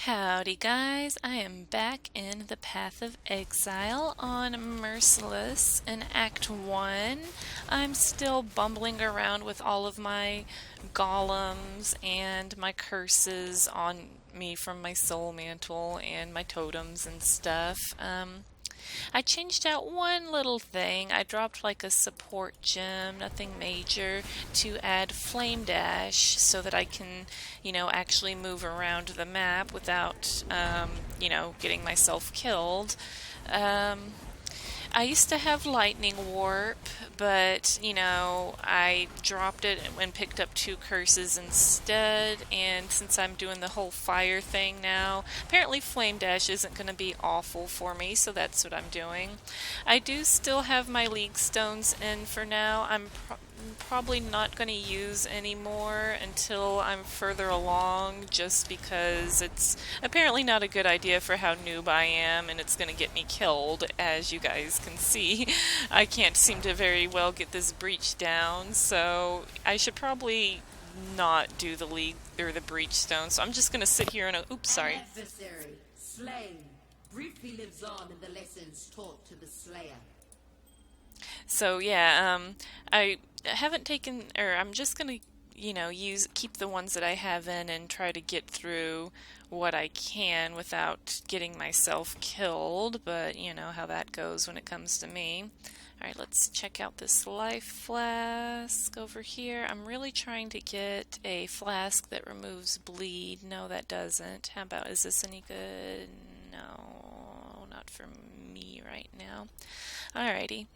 Howdy guys, I am back in the Path of Exile on Merciless in Act 1. I'm still bumbling around with all of my golems and my curses on me from my soul mantle and my totems and stuff. I changed out one little thing. I dropped like a support gem, nothing major, to add flame dash so that I can, actually move around the map without, getting myself killed. Um, I used to have lightning warp, but I dropped it and picked up two curses instead. And since I'm doing the whole fire thing now, apparently flame dash isn't going to be awful for me, so that's what I'm doing. I do still have my league stones in for now. I'm probably not going to use anymore until I'm further along, just because it's apparently not a good idea for how noob I am, and it's going to get me killed, as you guys can see. I can't seem to very well get this breach down, so I should probably not do the league or the breach stone. So I'm just going to sit here and oops, sorry. An adversary slain briefly lives on in the lessons taught to the slayer. So yeah, I haven't taken, or I'm just gonna, keep the ones that I have in and try to get through what I can without getting myself killed. But you know how that goes when it comes to me. All right, let's check out this life flask over here. I'm really trying to get a flask that removes bleed. No, that doesn't. How about, is this any good? No, not for me right now. Alrighty,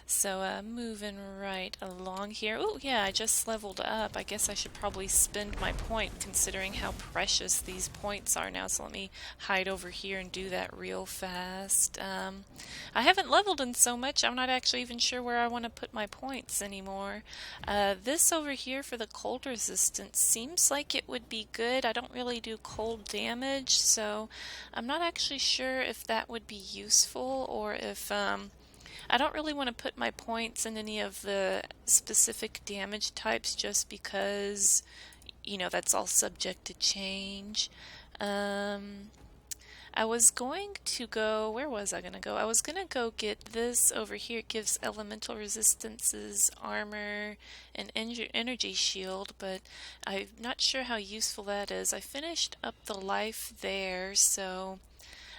so moving right along here. Oh yeah, I just leveled up. I guess I should probably spend my point considering how precious these points are now. So let me hide over here and do that real fast. I haven't leveled in so much, I'm not actually even sure where I want to put my points anymore. This over here for the cold resistance seems like it would be good. I don't really do cold damage, so I'm not actually sure if that would be useful, or if I don't really want to put my points in any of the specific damage types, just because, that's all subject to change. I was going to go, where was I going to go? I was going to go get this over here. It gives elemental resistances, armor, and energy shield, but I'm not sure how useful that is. I finished up the life there, so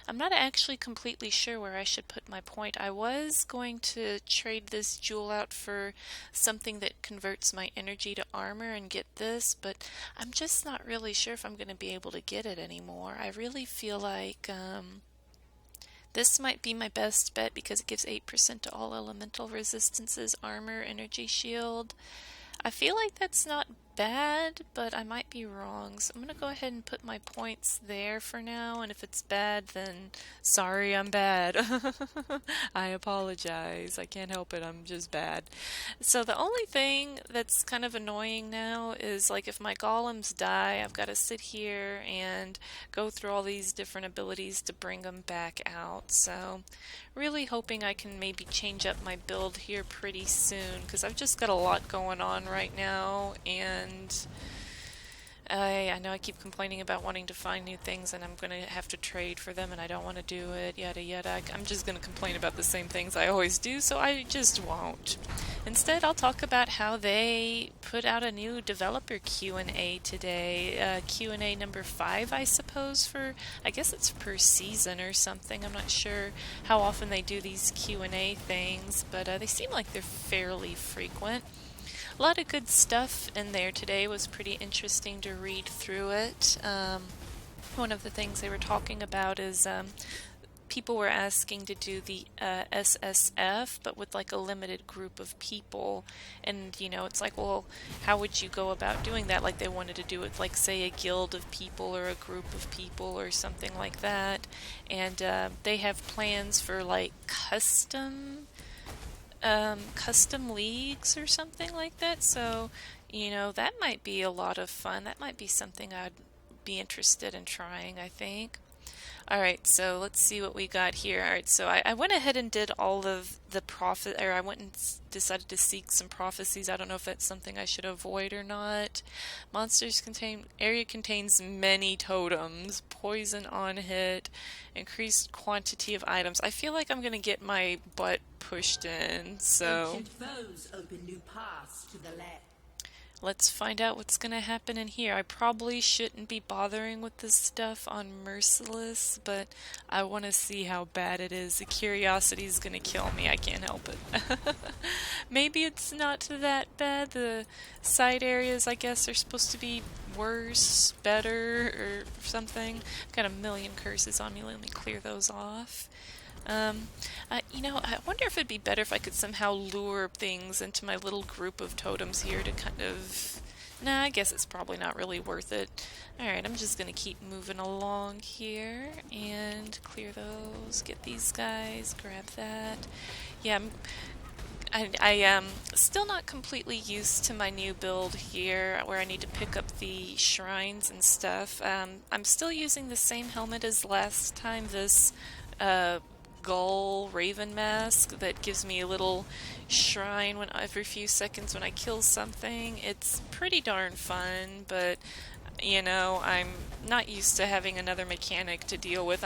I'm not actually completely sure where I should put my point. I was going to trade this jewel out for something that converts my energy to armor and get this, but I'm just not really sure if I'm going to be able to get it anymore. I really feel like this might be my best bet because it gives 8% to all elemental resistances, armor, energy shield. I feel like that's not bad, but I might be wrong. So I'm going to go ahead and put my points there for now, and if it's bad, then sorry, I'm bad. I apologize. I can't help it. I'm just bad. So the only thing that's kind of annoying now is, like, if my golems die, I've got to sit here and go through all these different abilities to bring them back out. So really hoping I can maybe change up my build here pretty soon, because I've just got a lot going on right now, and I know I keep complaining about wanting to find new things, and I'm going to have to trade for them, and I don't want to do it, yada yada. I'm just going to complain about the same things I always do, so I just won't. Instead, I'll talk about how they put out a new developer Q&A today. Q&A number 5, I suppose, I guess it's per season or something. I'm not sure how often they do these Q&A things, but they seem like they're fairly frequent. A lot of good stuff in there today. Was pretty interesting to read through it. One of the things they were talking about is people were asking to do the SSF, but with like a limited group of people. And, it's like, well, how would you go about doing that? Like, they wanted to do it, like, say, a guild of people or a group of people or something like that. And they have plans for, like, custom leagues or something like that. So, that might be a lot of fun. That might be something I'd be interested in trying, I think. All right, so let's see what we got here. All right, so I went ahead and did all of the prophet, or I went and decided to seek some prophecies. I don't know if that's something I should avoid or not. Area contains many totems, poison on hit, increased quantity of items. I feel like I'm gonna get my butt pushed in, so Ancient foes open new paths to the left. let's find out what's going to happen in here. I probably shouldn't be bothering with this stuff on Merciless, but I want to see how bad it is. The curiosity is going to kill me. I can't help it. Maybe it's not that bad. The side areas, I guess, are supposed to be worse, better, or something. I've got a million curses on me. Let me clear those off. I wonder if it'd be better if I could somehow lure things into my little group of totems here to kind of... Nah, I guess it's probably not really worth it. Alright, I'm just gonna keep moving along here and clear those, get these guys, grab that. Yeah, I still not completely used to my new build here where I need to pick up the shrines and stuff. I'm still using the same helmet as last time, this gull raven mask that gives me a little shrine every few seconds when I kill something. It's pretty darn fun, but I'm not used to having another mechanic to deal with.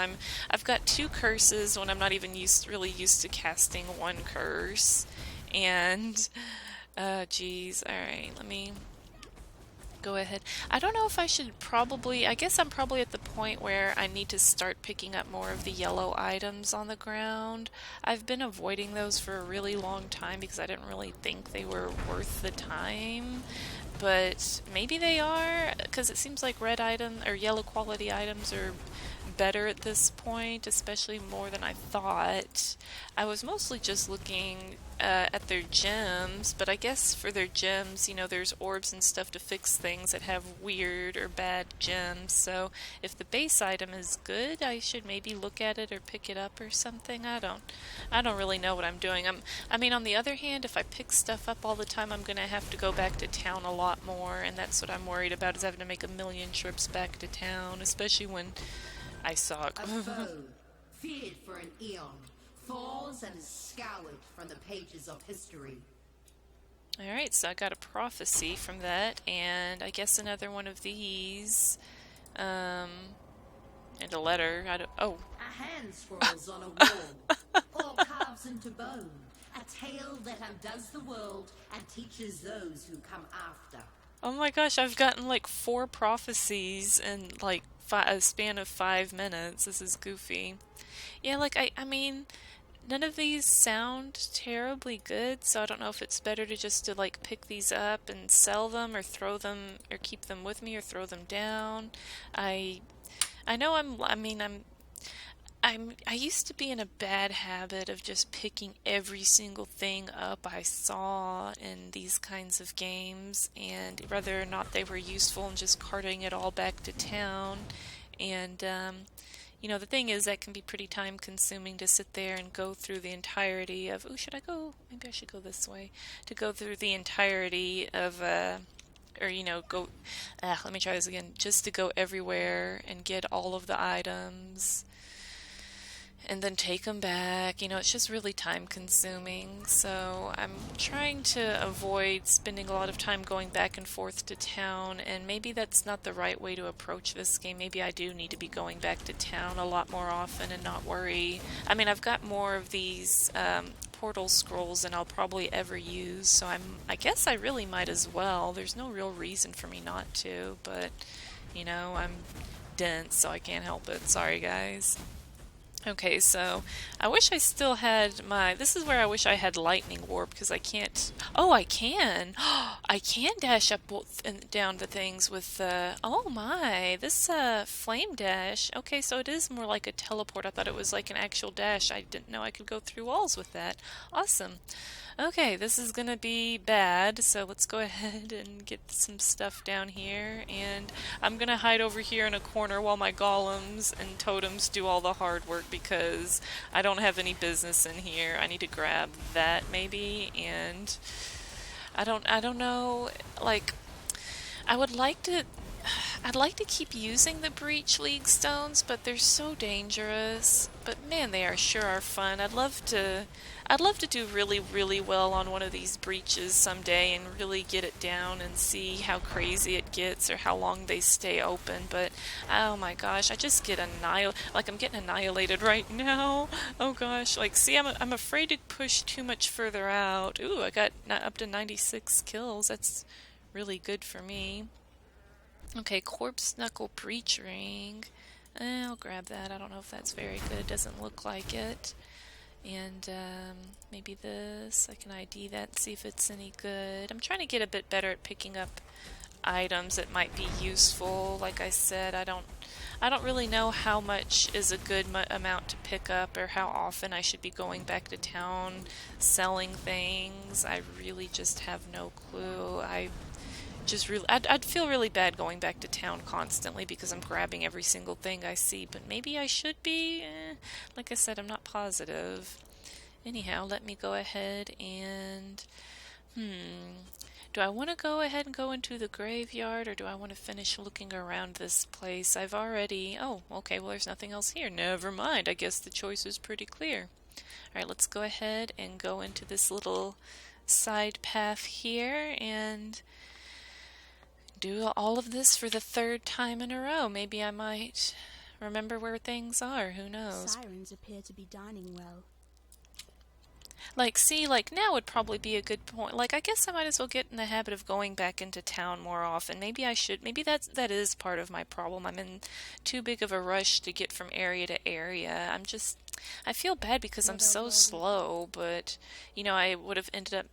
I've got two curses when I'm not even really used to casting one curse. And geez, all right, let me go ahead. I don't know if I should I guess I'm probably at the point where I need to start picking up more of the yellow items on the ground. I've been avoiding those for a really long time because I didn't really think they were worth the time. But maybe they are, because it seems like red item or yellow quality items are better at this point, especially more than I thought. I was mostly just looking at their gems, but I guess for their gems, there's orbs and stuff to fix things that have weird or bad gems. So if the base item is good, I should maybe look at it or pick it up or something. I don't really know what I'm doing. On the other hand, if I pick stuff up all the time, I'm gonna have to go back to town a lot more, and that's what I'm worried about, is having to make a million trips back to town, especially when I suck. A foe, feared for an eon, falls and is scoured from the pages of history. Alright, so I got a prophecy from that, and I guess another one of these. And a letter. Oh. A hand scrolls on a wall, all carves into bone. A tale that undoes the world and teaches those who come after. Oh my gosh, I've gotten like 4 prophecies in like a span of 5 minutes. This is goofy. Yeah, like, none of these sound terribly good, so I don't know if it's better to like pick these up and sell them, or throw them, or keep them with me, or throw them down. I know I used to be in a bad habit of just picking every single thing up I saw in these kinds of games, and whether or not they were useful, and just carting it all back to town. And the thing is, that can be pretty time consuming to sit there and go through the entirety of, ooh, should I go? Maybe I should go this way. To go through the entirety of, let me try this again. Just to go everywhere and get all of the items and then take them back. It's just really time consuming. So I'm trying to avoid spending a lot of time going back and forth to town, and maybe that's not the right way to approach this game. Maybe I do need to be going back to town a lot more often and not worry. I've got more of these portal scrolls than I'll probably ever use, so I guess I really might as well. There's no real reason for me not to, but I'm dense, so I can't help it. Sorry, guys. Okay, so I wish I still had this is where I wish I had lightning warp, because I can't. Oh, I can. I can dash up and down the things with oh my, this flame dash. Okay, so it is more like a teleport. I thought it was like an actual dash. I didn't know I could go through walls with that. Awesome. Okay, this is gonna be bad, so let's go ahead and get some stuff down here, and I'm gonna hide over here in a corner while my golems and totems do all the hard work, because I don't have any business in here. I need to grab that maybe, and I don't know, like, I would like to I'd like to keep using the Breach League stones, but they're so dangerous. But man, they are fun. I'd love to do really, really well on one of these breaches someday and really get it down and see how crazy it gets or how long they stay open. But oh my gosh, I just get like I'm getting annihilated right now. Oh gosh, like see, I'm afraid to push too much further out. Ooh, I got up to 96 kills. That's really good for me. Okay, Corpse Knuckle Breach Ring. I'll grab that. I don't know if that's very good. It doesn't look like it. And maybe this. I can ID that and see if it's any good. I'm trying to get a bit better at picking up items that might be useful. Like I said, I don't really know how much is a good amount to pick up or how often I should be going back to town selling things. I really just have no clue. I'd feel really bad going back to town constantly because I'm grabbing every single thing I see, but maybe I should be. Like I said, I'm not positive. Anyhow, let me go ahead and do I want to go ahead and go into the graveyard, or do I want to finish looking around this place? I've already. Oh, okay, well, there's nothing else here. Never mind. I guess the choice is pretty clear. Alright, let's go ahead and go into this little side path here and do all of this for the third time in a row. Maybe I might remember where things are. Who knows? Sirens appear to be dining well. Like, see, like, now would probably be a good point. Like, I guess I might as well get in the habit of going back into town more often. Maybe I should. Maybe that is part of my problem. I'm in too big of a rush to get from area to area. I feel bad because I'm so slow, but, I would have ended up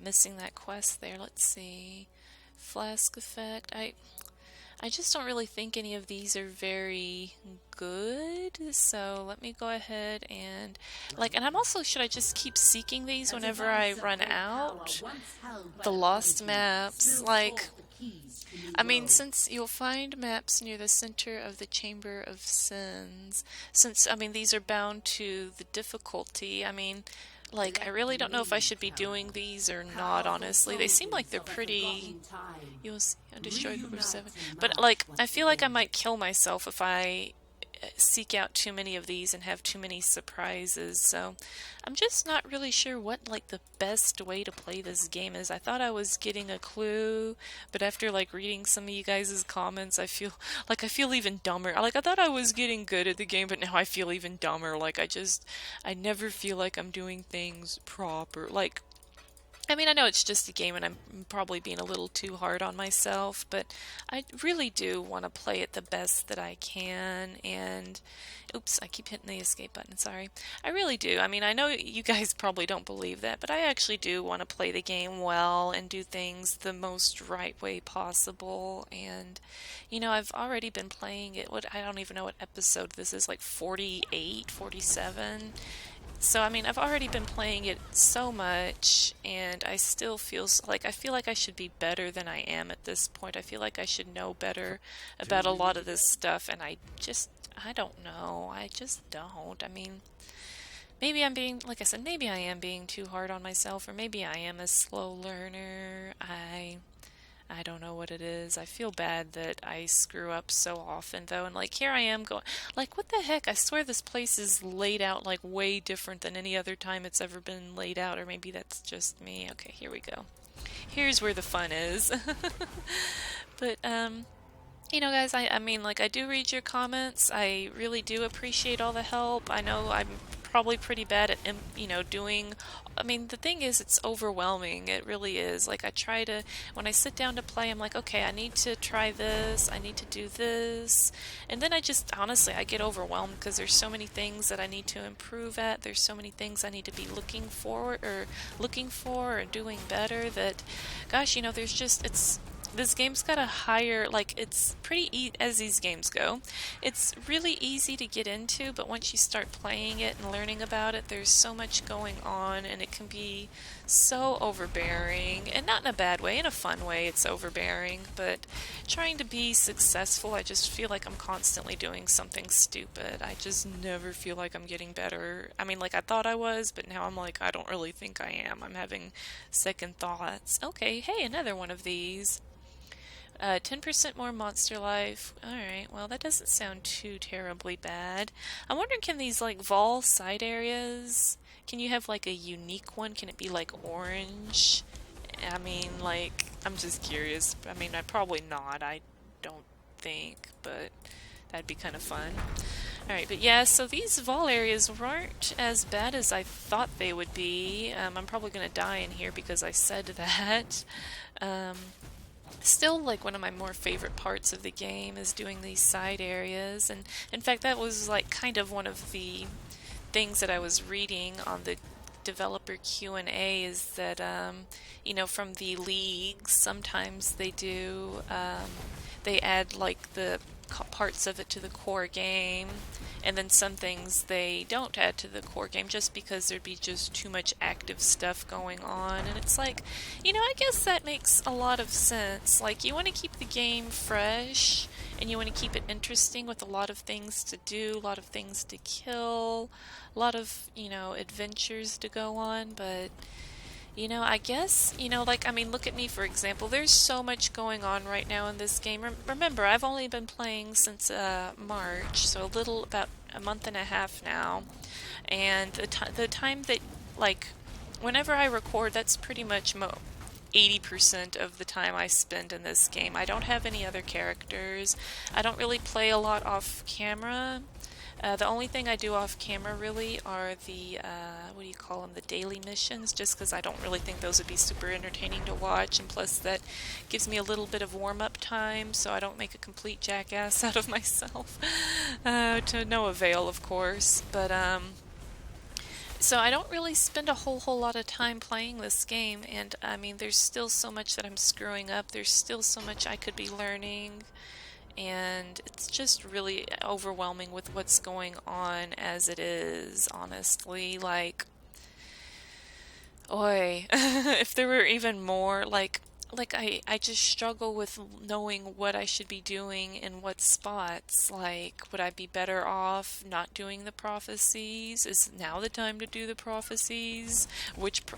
missing that quest there. Let's see. Flask effect. I just don't really think any of these are very good. So let me go ahead and and I'm also, should I just keep seeking these whenever I run out? The lost maps, I mean, since you'll find maps near the center of the Chamber of Sins, these are bound to the difficulty, I really don't know if I should be doing these or not, honestly. They seem like they're pretty. You'll see, destroy group of 7. But, I feel like I might kill myself if I seek out too many of these and have too many surprises. So, I'm just not really sure what, the best way to play this game is. I thought I was getting a clue, but after, reading some of you guys' comments, I feel even dumber. I thought I was getting good at the game, but now I feel even dumber. I never feel like I'm doing things proper. I know it's just a game and I'm probably being a little too hard on myself, but I really do want to play it the best that I can, and oops, I keep hitting the escape button, sorry. I really do. I know you guys probably don't believe that, but I actually do want to play the game well and do things the most right way possible, and I've already been playing it, I don't even know what episode this is, 48, 47. So, I've already been playing it so much, and I still feel I feel like I should be better than I am at this point. I feel like I should know better about a lot of this stuff, and I don't know. I just don't. Maybe I'm being, like I said, maybe I am being too hard on myself, or maybe I am a slow learner. I don't know what it is. I feel bad that I screw up so often, though. And, here I am going, what the heck? I swear this place is laid out, way different than any other time it's ever been laid out. Or maybe that's just me. Okay, here we go. Here's where the fun is. But, guys, I do read your comments. I really do appreciate all the help. I know I'm probably pretty bad at, doing. The thing is, it's overwhelming. It really is. I try to, when I sit down to play, I'm like, okay, I need to try this, I need to do this. And then honestly, I get overwhelmed because there's so many things that I need to improve at. There's so many things I need to be looking for or doing better that, gosh, this game's got a higher, it's pretty as these games go. It's really easy to get into, but once you start playing it and learning about it, there's so much going on, and it can be so overbearing, and not in a bad way, in a fun way, it's overbearing, but trying to be successful, I just feel like I'm constantly doing something stupid. I just never feel like I'm getting better. I thought I was, but now I'm I don't really think I am. I'm having second thoughts. Okay, hey, another one of these. 10% more monster life. Alright, well, that doesn't sound too terribly bad. I'm wondering, can these, like, Vol side areas, can you have, like, a unique one? Can it be, like, orange? I mean, like, I'm just curious. I mean, I probably not. I don't think, but that'd be kind of fun. Alright, but yeah, so these Vol areas weren't as bad as I thought they would be. I'm probably gonna die in here because I said that. Um, Still, like, one of my more favorite parts of the game is doing these side areas, and in fact that was like kind of one of the things that I was reading on the developer Q&A, is that from the leagues sometimes they add like the parts of it to the core game, and then some things they don't add to the core game just because there'd be just too much active stuff going on. And it's like, I guess that makes a lot of sense. Like, you want to keep the game fresh and you want to keep it interesting with a lot of things to do, a lot of things to kill, a lot of, adventures to go on. But I guess, like, I mean, look at me, for example. There's so much going on right now in this game. Remember, I've only been playing since March, so about a month and a half now. And the time that, like, whenever I record, that's pretty much 80% of the time I spend in this game. I don't have any other characters. I don't really play a lot off camera. The only thing I do off camera really are the, what do you call them, the daily missions, just because I don't really think those would be super entertaining to watch, and plus that gives me a little bit of warm-up time so I don't make a complete jackass out of myself, to no avail, of course. But so I don't really spend a whole lot of time playing this game, and I mean, there's still so much that I'm screwing up, there's still so much I could be learning, and it's just really overwhelming with what's going on as it is, honestly. Like, oi, if there were even more, I just struggle with knowing what I should be doing in what spots. Like, would I be better off not doing the prophecies? Is now the time to do the prophecies?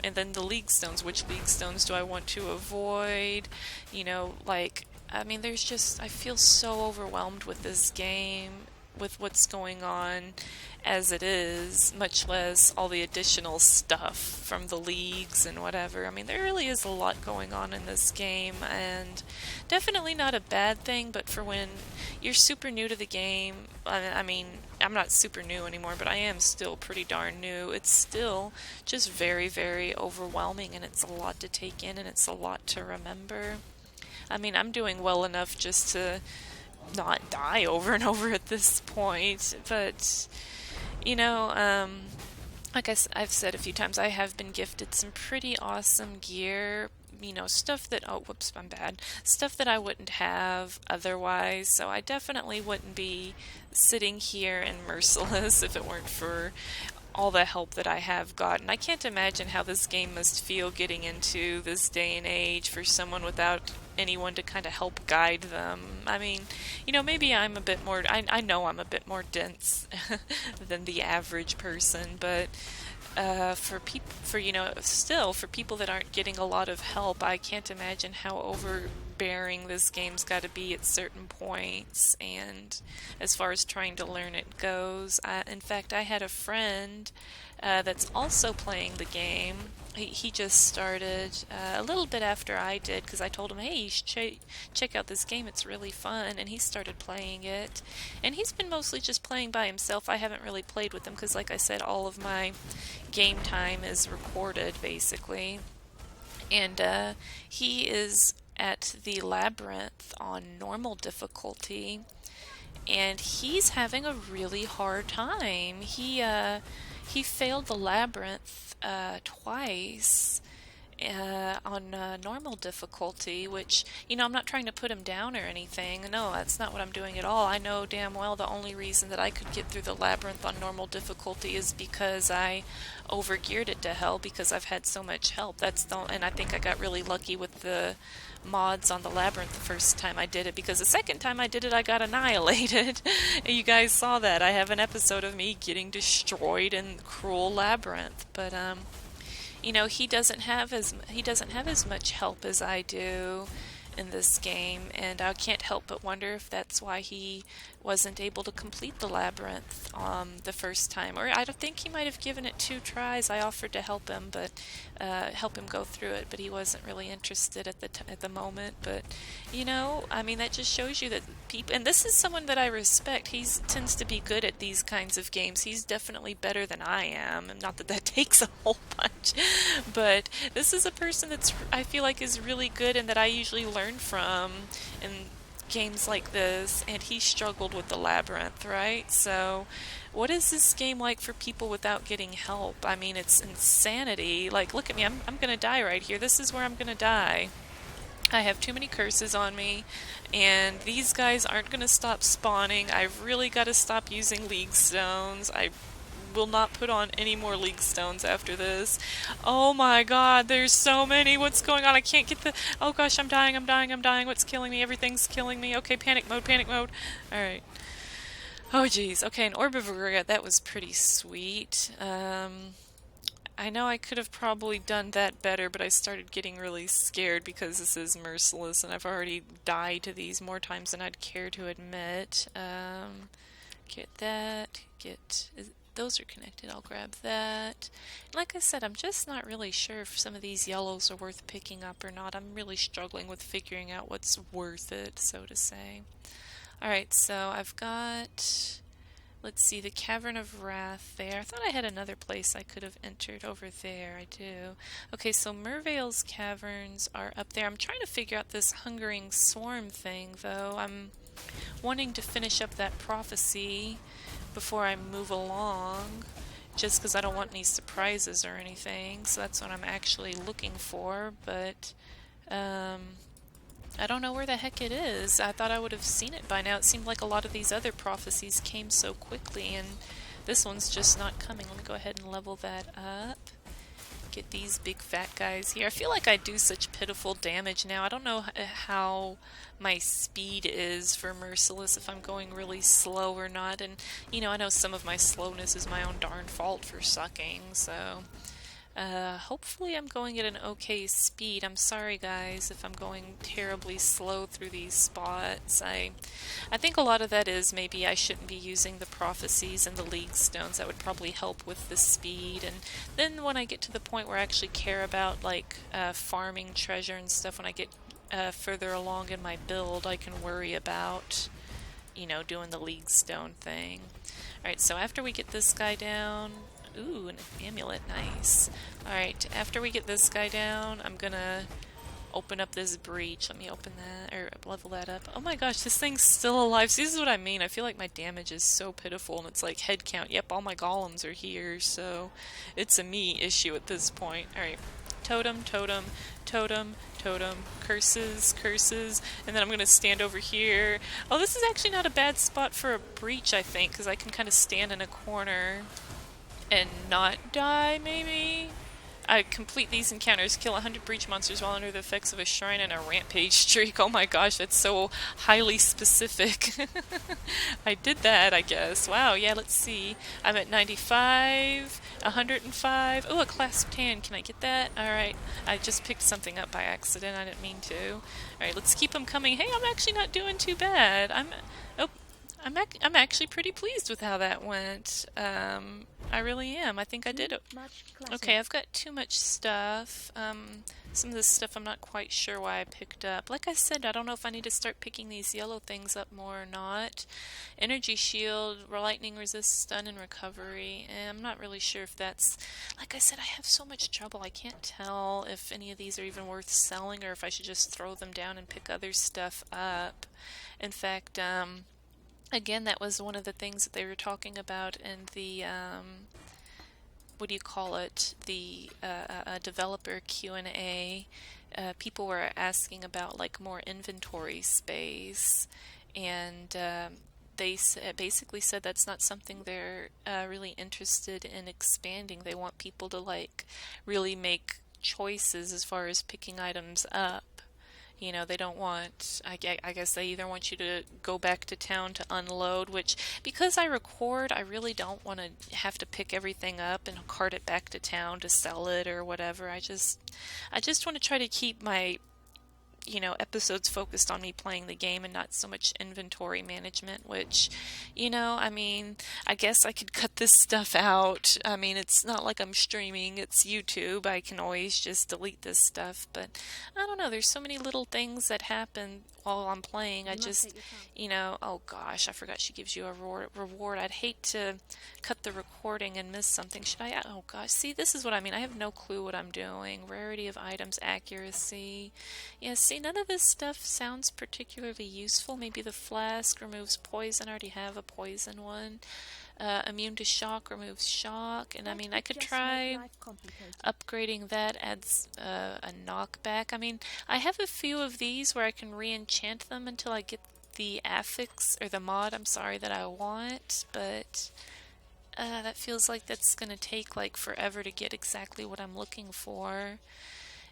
And then the league stones, which league stones do I want to avoid? I mean, I feel so overwhelmed with this game, with what's going on as it is, much less all the additional stuff from the leagues and whatever. I mean, there really is a lot going on in this game, and definitely not a bad thing, but for when you're super new to the game, I mean, I'm not super new anymore, but I am still pretty darn new. It's still just very, very overwhelming, and it's a lot to take in, and it's a lot to remember. I mean, I'm doing well enough just to not die over and over at this point, but, you know, um, like I've said a few times, I have been gifted some pretty awesome gear, stuff that, oh, whoops, I'm bad, stuff that I wouldn't have otherwise, so I definitely wouldn't be sitting here in Merciless if it weren't for all the help that I have gotten. I can't imagine how this game must feel getting into this day and age for someone without anyone to kind of help guide them. I mean, maybe I'm a bit more, I know I'm a bit more dense than the average person, but still, for people that aren't getting a lot of help, I can't imagine how overbearing this game's got to be at certain points, and as far as trying to learn it goes. In fact, I had a friend that's also playing the game. He just started a little bit after I did, because I told him, hey, you should check out this game, it's really fun, and he started playing it. And he's been mostly just playing by himself. I haven't really played with him, because like I said, all of my game time is recorded, basically. And he is at the labyrinth on normal difficulty, and he's having a really hard time. He failed the labyrinth twice on normal difficulty, which, I'm not trying to put him down or anything. No, that's not what I'm doing at all. I know damn well the only reason that I could get through the labyrinth on normal difficulty is because I overgeared it to hell, because I've had so much help. And I think I got really lucky with the mods on the labyrinth the first time I did it, because the second time I did it I got annihilated. You guys saw that. I have an episode of me getting destroyed in cruel labyrinth, but he doesn't have as much help as I do, in this game, and I can't help but wonder if that's why he wasn't able to complete the labyrinth the first time. Or I don't think he might have given it 2 tries. I offered to help him, but help him go through it, but he wasn't really interested at the moment. But I mean, that just shows you that people, and this is someone that I respect. He tends to be good at these kinds of games. He's definitely better than I am, and not that that takes a whole bunch, but this is a person that's I feel like is really good and that I usually learn from in games like this, and he struggled with the labyrinth, right? So what is this game like for people without getting help? I mean, it's insanity. Like, look at me, I'm gonna die right here. This is where I'm gonna die. I have too many curses on me, and these guys aren't going to stop spawning. I've really got to stop using League Stones. I will not put on any more League Stones after this. Oh my god, there's so many. What's going on? I can't get the... Oh gosh, I'm dying, I'm dying, I'm dying. What's killing me? Everything's killing me. Okay, panic mode, panic mode. Alright. Oh jeez. Okay, an Orb of Regret. That was pretty sweet. I know I could have probably done that better, but I started getting really scared because this is Merciless, and I've already died to these more times than I'd care to admit. Get that. Those are connected. I'll grab that. Like I said, I'm just not really sure if some of these yellows are worth picking up or not. I'm really struggling with figuring out what's worth it, so to say. Alright, so I've got... Let's see, the Cavern of Wrath there. I thought I had another place I could have entered over there. I do. Okay, so Mervale's Caverns are up there. I'm trying to figure out this Hungering Swarm thing, though. I'm wanting to finish up that prophecy before I move along, just because I don't want any surprises or anything. So that's what I'm actually looking for, but... I don't know where the heck it is. I thought I would have seen it by now. It seemed like a lot of these other prophecies came so quickly, and this one's just not coming. Let me go ahead and level that up. Get these big fat guys here. I feel like I do such pitiful damage now. I don't know how my speed is for Merciless, if I'm going really slow or not. And, I know some of my slowness is my own darn fault for sucking, so... hopefully I'm going at an okay speed. I'm sorry guys if I'm going terribly slow through these spots. I think a lot of that is maybe I shouldn't be using the prophecies and the League Stones. That would probably help with the speed. And then when I get to the point where I actually care about like farming treasure and stuff, when I get further along in my build, I can worry about doing the League Stone thing. Alright, so after we get this guy down... Ooh, an amulet, nice. Alright, after we get this guy down, I'm gonna open up this breach. Let me open that, or level that up. Oh my gosh, this thing's still alive. See, this is what I mean. I feel like my damage is so pitiful, and it's like head count. Yep, all my golems are here, so it's a me issue at this point. Alright, totem, totem, totem, totem, curses, curses, and then I'm gonna stand over here. Oh, this is actually not a bad spot for a breach, I think, because I can kind of stand in a corner and not die, maybe? I complete these encounters, kill 100 breach monsters while under the effects of a shrine and a rampage streak. Oh my gosh, that's so highly specific. I did that, I guess. Wow, yeah, let's see. I'm at 95, 105. Oh, a clasped hand. Can I get that? Alright, I just picked something up by accident. I didn't mean to. Alright, let's keep them coming. Hey, I'm actually not doing too bad. I'm actually pretty pleased with how that went. I really am. I think I did it. Okay, I've got too much stuff. Some of this stuff I'm not quite sure why I picked up. Like I said, I don't know if I need to start picking these yellow things up more or not. Energy shield, lightning resist, stun, and recovery. And I'm not really sure if that's... Like I said, I have so much trouble. I can't tell if any of these are even worth selling or if I should just throw them down and pick other stuff up. In fact, again, that was one of the things that they were talking about in the, what do you call it, the developer Q&A. People were asking about like more inventory space, and they basically said that's not something they're really interested in expanding. They want people to like really make choices as far as picking items up. They don't want, I guess they either want you to go back to town to unload, which, because I record, I really don't want to have to pick everything up and cart it back to town to sell it or whatever. I just want to try to keep my, episodes focused on me playing the game and not so much inventory management, which, I mean, I guess I could cut this stuff out. I mean, it's not like I'm streaming, it's YouTube. I can always just delete this stuff, but I don't know, there's so many little things that happen while I'm playing. I You must just, take your time. oh gosh, I forgot she gives you a reward. I'd hate to cut the recording and miss something. Should I? Oh gosh, see, this is what I mean. I have no clue what I'm doing. Rarity of items, accuracy. Yeah, see, none of this stuff sounds particularly useful. Maybe the flask removes poison. I already have a poison one. Immune to shock removes shock. And I Life mean, I would could just make try life complicated. upgrading that, adds a knockback. I mean, I have a few of these where I can re-enchant them until I get the affix, or the mod, I'm sorry, that I want, but that feels like that's gonna take like forever to get exactly what I'm looking for.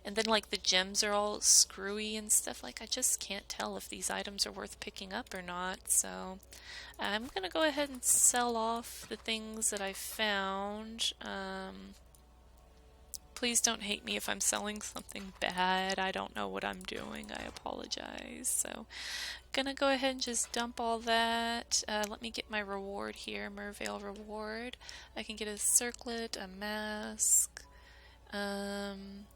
And then like the gems are all screwy and stuff. Like I just can't tell if these items are worth picking up or not. So I'm gonna go ahead and sell off the things that I found. Please don't hate me if I'm selling something bad. I don't know what I'm doing. I apologize. So gonna go ahead and just dump all that. Let me get my reward here. Mervale reward. I can get a circlet, a mask. Um,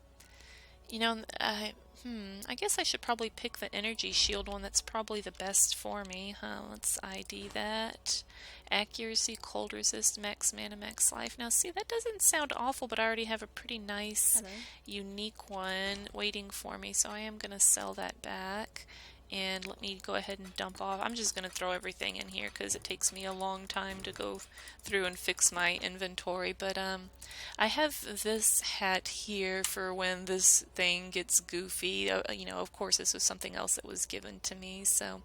I guess I should probably pick the energy shield one. That's probably the best for me, huh? Let's ID that. Accuracy, cold resist, max mana, max life. Now, see, that doesn't sound awful, but I already have a pretty nice, Hello. unique one waiting for me, so I am going to sell that back. And let me go ahead and dump off. I'm just going to throw everything in here because it takes me a long time to go through and fix my inventory. But I have this hat here for when this thing gets goofy. Of course, this was something else that was given to me. So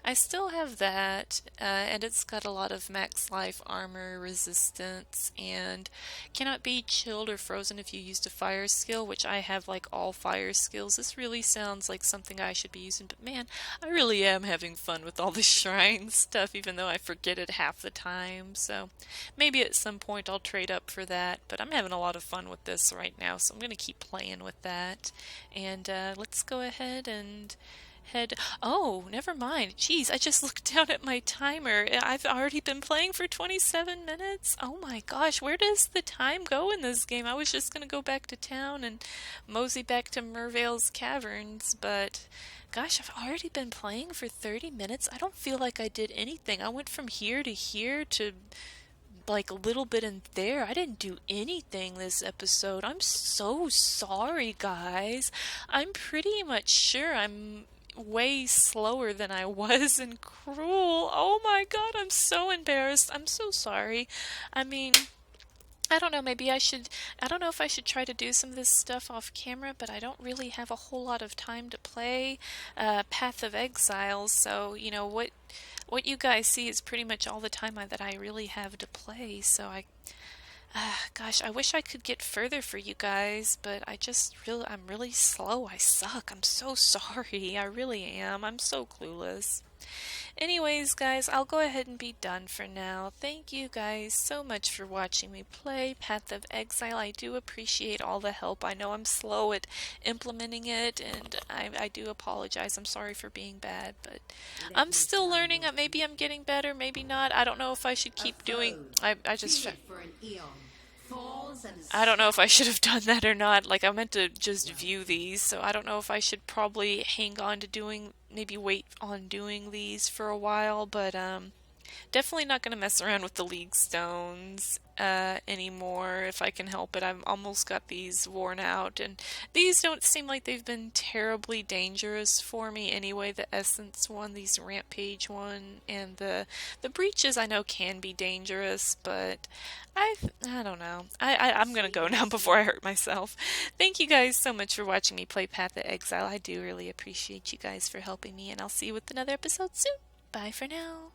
I still have that, and it's got a lot of max life, armor, resistance, and cannot be chilled or frozen if you used a fire skill, which I have like all fire skills. This really sounds like something I should be using, but man, I really am having fun with all the shrine stuff, even though I forget it half the time. So maybe at some point I'll trade up for that, but I'm having a lot of fun with this right now, so I'm going to keep playing with that. And let's go ahead and head. Oh, never mind. Jeez, I just looked down at my timer. I've already been playing for 27 minutes. Oh my gosh, where does the time go in this game? I was just going to go back to town and mosey back to Mervale's Caverns, but gosh, I've already been playing for 30 minutes. I don't feel like I did anything. I went from here to like a little bit in there. I didn't do anything this episode. I'm so sorry, guys. I'm pretty much sure I'm way slower than I was and cruel. Oh my god, I'm so embarrassed. I'm so sorry. I mean, I don't know, I don't know if I should try to do some of this stuff off camera, but I don't really have a whole lot of time to play Path of Exile, so, what you guys see is pretty much all the time that I really have to play, so gosh, I wish I could get further for you guys, but I'm really slow. I suck. I'm so sorry. I really am. I'm so clueless. Anyways, guys, I'll go ahead and be done for now. Thank you guys so much for watching me play Path of Exile. I do appreciate all the help. I know I'm slow at implementing it, and I do apologize. I'm sorry for being bad, but Let I'm me still tell learning. you. Maybe I'm getting better, maybe not. I don't know if I should A keep doing... foe, I just... feared for an eon, falls and I don't know if I should have done that or not. Like, I meant to just view these, so I don't know if I should probably hang on to maybe wait on doing these for a while, but, definitely not going to mess around with the League Stones anymore if I can help it. I've almost got these worn out, and these don't seem like they've been terribly dangerous for me anyway. The Essence one, these Rampage one, and the breaches I know can be dangerous, but I don't know. I'm going to go now before I hurt myself. Thank you guys so much for watching me play Path of Exile. I do really appreciate you guys for helping me, and I'll see you with another episode soon. Bye for now.